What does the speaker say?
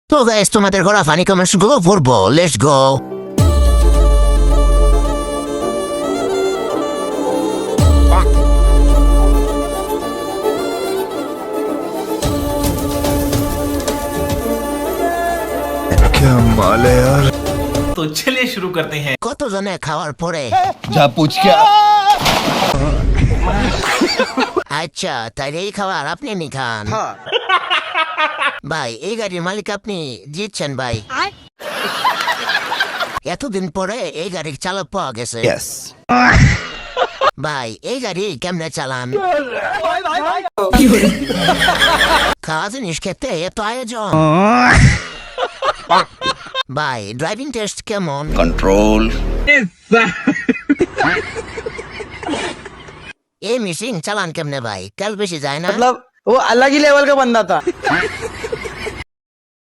তো গাইস তোমাদের করা ফানি কমেন্টস গুলো পড়বো, লেটস গো। क्या माल है यार। तो चलिए शुरू करते हैं। কত জনে খাওয়ার পরে जा पूछ क्या। আচ্ছা তাই এই খাবার আপনি নি খান ভাই, এই গাড়ির মালিক আপনি জিতছেন ভাই। এতদিন পরে এই গাড়ির চালক পাওয়া গেছে। यस। ভাই এই গাড়ি কেমনে চালান? খাওয়া জিনিস খেতে এত আয়োজন। ভাই ড্রাইভিং টেস্ট কেমন? कंट्रोल। এই মিশিং চালান কেমনে ভাই? তেল বেশি যায় না? मतलब वो अलग ही लेवल का बंदा था।